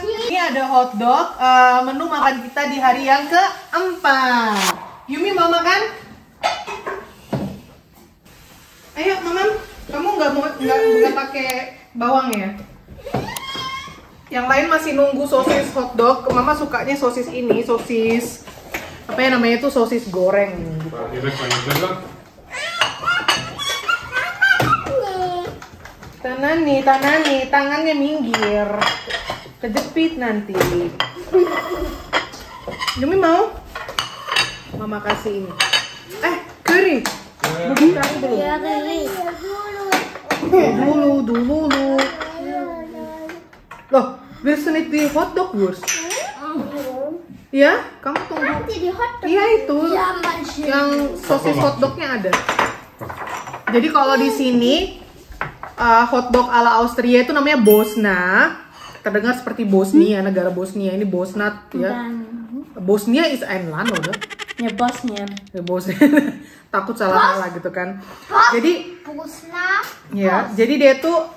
Ini ada hotdog, menu makan kita di hari yang keempat. Yumi mau makan? Ayo, Mamam. Kamu nggak pakai bawang ya? Yang lain masih nunggu sosis hotdog. Mama sukanya sosis ini, sosis apa ya namanya itu, sosis goreng. Tanani, tangannya minggir, kejepit nanti. Yumi mau? Mama kasih ini. Curry. Bubuk curry dulu. Ya, Riri. Dulu. Loh, willst du nicht die Hotdog-Wurst? Ya, kamu tunggu. Nanti di hotdog. Iya itu, Ya, yang sosis hotdognya ada. Jadi kalau di sini hotdog ala Austria itu namanya Bosna. Terdengar seperti Bosnia, negara Bosnia. Ini Bosna ya. Bosnia is ein Land, oder? Ya, Bosnia. Ya, Bosnia. Takut salah gitu kan. Jadi Bosna. ya, jadi dia tuh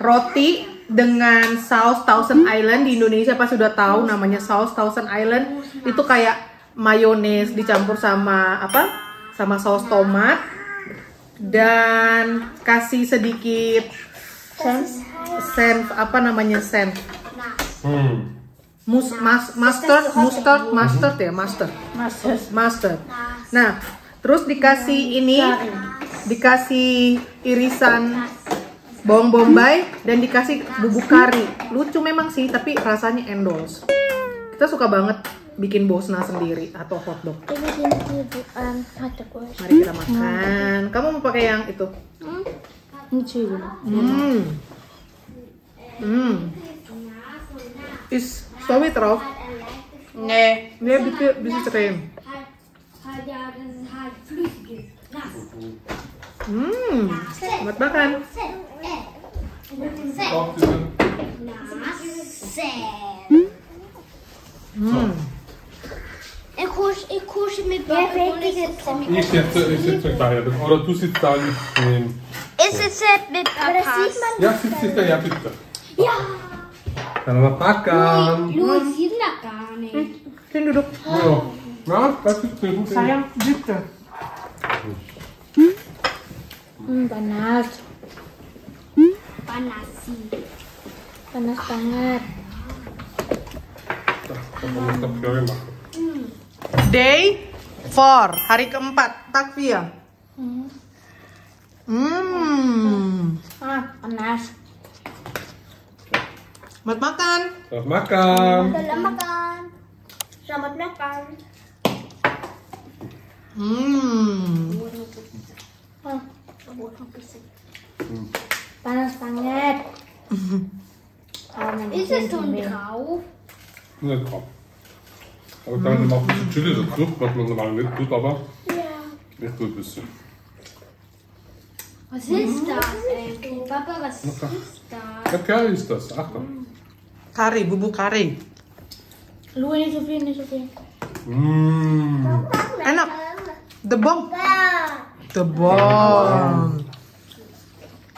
roti dengan saus Thousand Island. Di Indonesia pas sudah tahu namanya saus Thousand Island. Itu kayak mayones dicampur sama apa? Sama saus tomat dan kasih sedikit sen apa namanya sen? Mustard. Nah, terus dikasih ini, dikasih irisan bawang bombay dan dikasih bubuk kari. Lucu memang sih, tapi rasanya endorse. Kita suka banget bikin Bosna sendiri atau hotdog. Mari kita makan. Kamu mau pakai yang itu? Is Sowie drauf? Nee, bisa keren. Buat makan. Ich kusche mit Papa. Ich sitze gleich. Oder du sitzt da nicht neben. Ich sitze mit Papa. Ja, sitzt da, ja bitte. Ja. Kann man makan. Louis sieht da gar nicht. Sini duduk. Ja. Na, das ist gut. Sayang, bitte. Panas. Panas banget. Day 4, hari keempat, Takvia. Panas. Selamat makan. Selamat makan. Selamat makan. Selamat makan. Panas banget. Ist es schon drauf? Nicht drauf. Aber dann noch ein bisschen Chili dazu, was man normal nicht tut, aber Ja. ich tue ein bisschen. Was ist das eigentlich? Papa, was ist das? Ja, Curry ist das. Achtung. Kari, bubuk kari. Lu ini Sophie. Enak. The bomb. The bomb.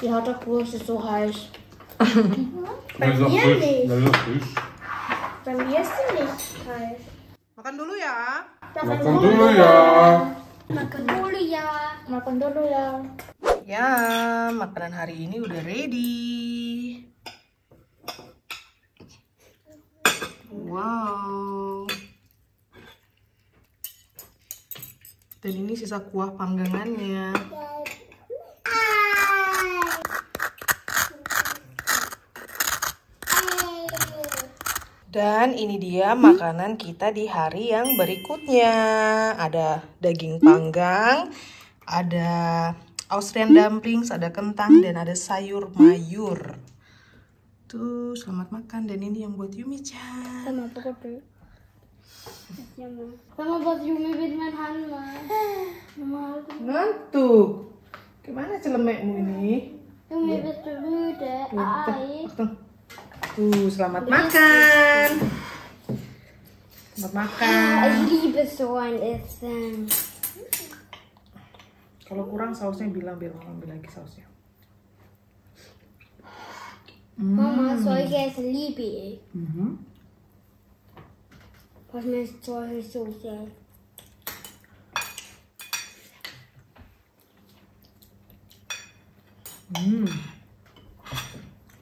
Die Hotdog-Wurst ist so heiß. Bei mir nicht. Das ist frisch. Bei mir ist sie nicht heiß. Makan dulu ya. Makan dulu ya. Makan dulu ya. Makan dulu ya. Ya, makanan hari ini udah ready. Wow. Dan ini sisa kuah panggangannya. Dan ini dia makanan kita di hari yang berikutnya. Ada daging panggang, ada Austrian dumplings, ada kentang, dan ada sayur mayur. Tuh, selamat makan. Dan ini yang buat Yumi-chan. Sama Papa. Sama buat Yumi mit mein Hand mal. Ngantuk. Gimana celemekmu ini? Yumi, bist du müde? Ai. Tuh, selamat makan. Selamat makan. Ich liebe so ein Essen. Kalau kurang sausnya bilang, biar mama ambil lagi sausnya. Mama, solche Essen liebe ich. Mhm. Was mit solche Soße?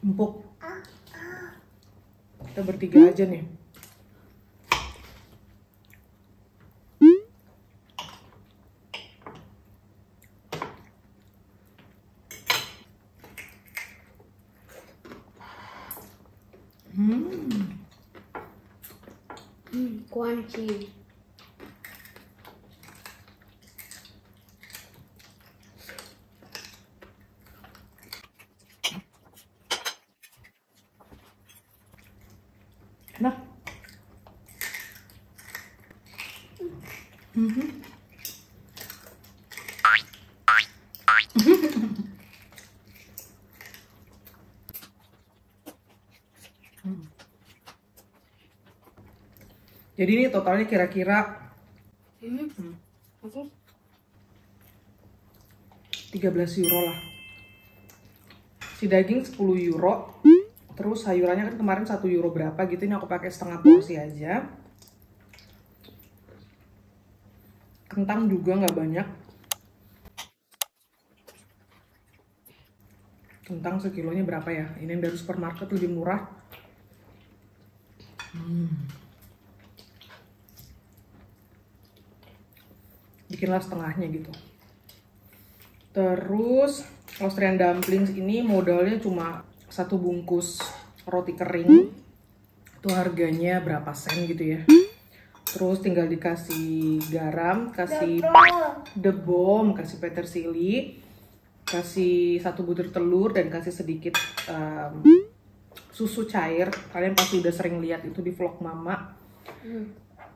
Empuk. Kita bertiga aja nih. Crunchy. Enak. Jadi ini totalnya kira-kira 13 euro lah. Si daging 10 euro. Terus sayurannya kan kemarin 1 euro berapa gitu. Ini aku pakai setengah porsi aja. Kentang juga nggak banyak. Kentang sekilonya berapa ya? Ini yang dari supermarket lebih murah. Bikinlah setengahnya gitu. Terus Austrian dumplings ini modalnya cuma 1 bungkus roti kering. Itu harganya berapa sen gitu ya. Terus tinggal dikasih garam, kasih debom, kasih petersili, kasih 1 butir telur, dan kasih sedikit susu cair. Kalian pasti udah sering lihat itu di vlog mama.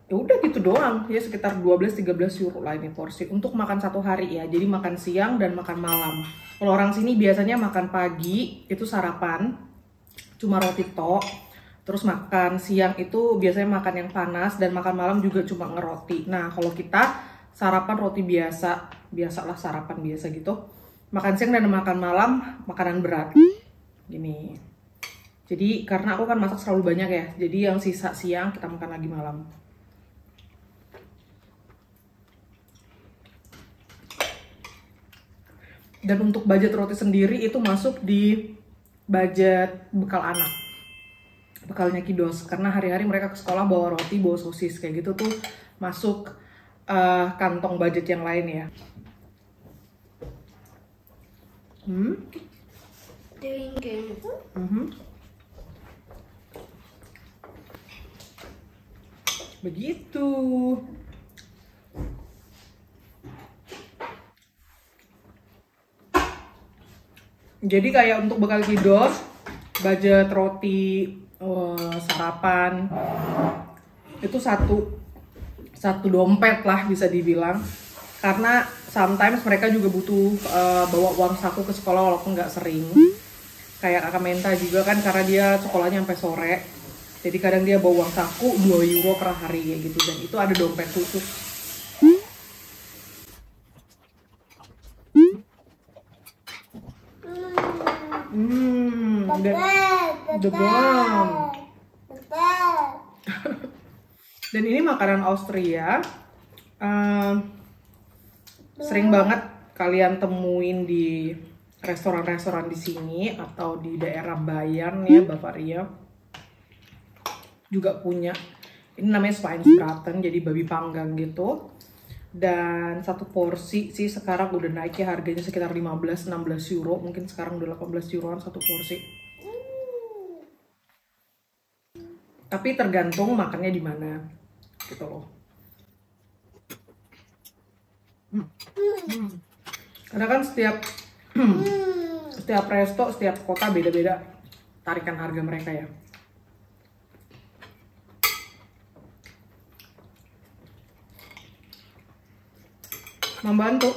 Ya udah gitu doang ya, sekitar 12-13 euro lah ini porsi untuk makan 1 hari ya. Jadi makan siang dan makan malam. Kalau orang sini biasanya makan pagi itu sarapan cuma roti tok, terus makan siang itu biasanya makan yang panas, dan makan malam juga cuma ngeroti. Nah kalau kita sarapan roti biasa, biasalah sarapan biasa gitu. Makan siang dan makan malam makanan berat gini. Jadi karena aku kan masak selalu banyak ya, jadi yang sisa siang kita makan lagi malam. Dan untuk budget roti sendiri itu masuk di budget bekal anak, bekalnya kiddos. Karena hari-hari mereka ke sekolah bawa roti, bawa sosis kayak gitu tuh masuk kantong budget yang lain ya. Begitu. Jadi kayak untuk bekal kiddos, budget roti sarapan itu satu dompet lah bisa dibilang. Karena sometimes mereka juga butuh bawa uang saku ke sekolah walaupun nggak sering. Kayak kakak Menta juga kan, karena dia sekolahnya sampai sore. Jadi kadang dia bawa uang saku 2 euro per hari kayak gitu, dan itu ada dompet khusus. Dan ini makanan Austria. Sering banget kalian temuin di restoran-restoran di sini atau di daerah Bayern ya, Bavaria. Juga punya. Ini namanya Schweinsbraten, jadi babi panggang gitu. Dan 1 porsi sih sekarang udah naik ya, harganya sekitar 15-16 euro. Mungkin sekarang udah 18 euroan 1 porsi. Tapi tergantung makannya di mana gitu loh. Karena kan setiap resto, setiap kota beda-beda tarikan harga mereka ya. Membantu.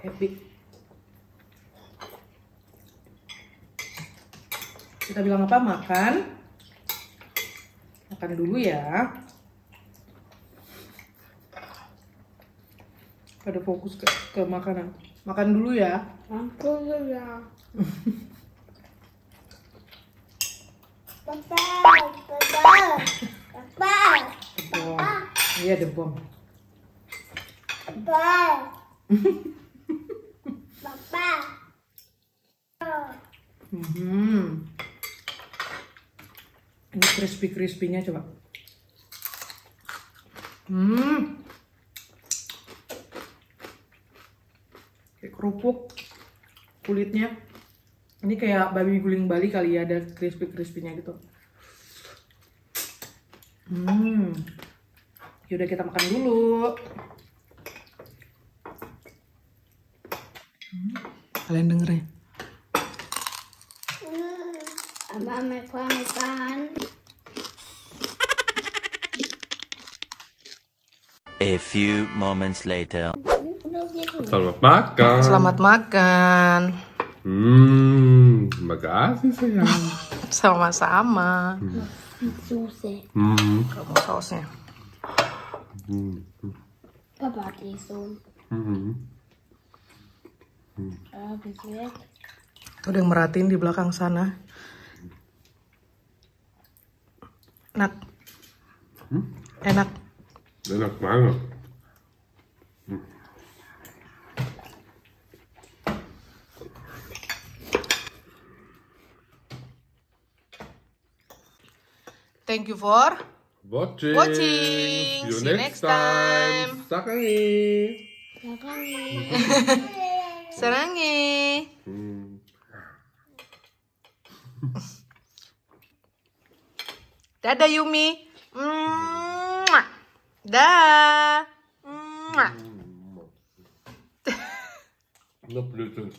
Happy. Kita bilang apa? Makan. Makan dulu ya. Pada fokus ke makanan. Makan dulu ya. Aku ya. Papa. Bom. Iya ada bom. Papa. Papa. Ini crispy-crispy-nya coba. Kayak kerupuk kulitnya. Ini kayak babi guling Bali kali ya, ada crispy-crispy-nya gitu. Yaudah kita makan dulu. Kalian denger ya? Abang makan. A few moments later. Selamat makan. Selamat makan. Terima kasih sayang. Sama-sama. Susi. Kamu sausnya. Papa tisu. Biskuit. Tuh ada yang merhatiin di belakang sana. Enak. Enak. Enak banget. Thank you for Watching. watching. See you next time. Sakangi. Sarangi. Dadah Yumi. Dah. No Bluetooth.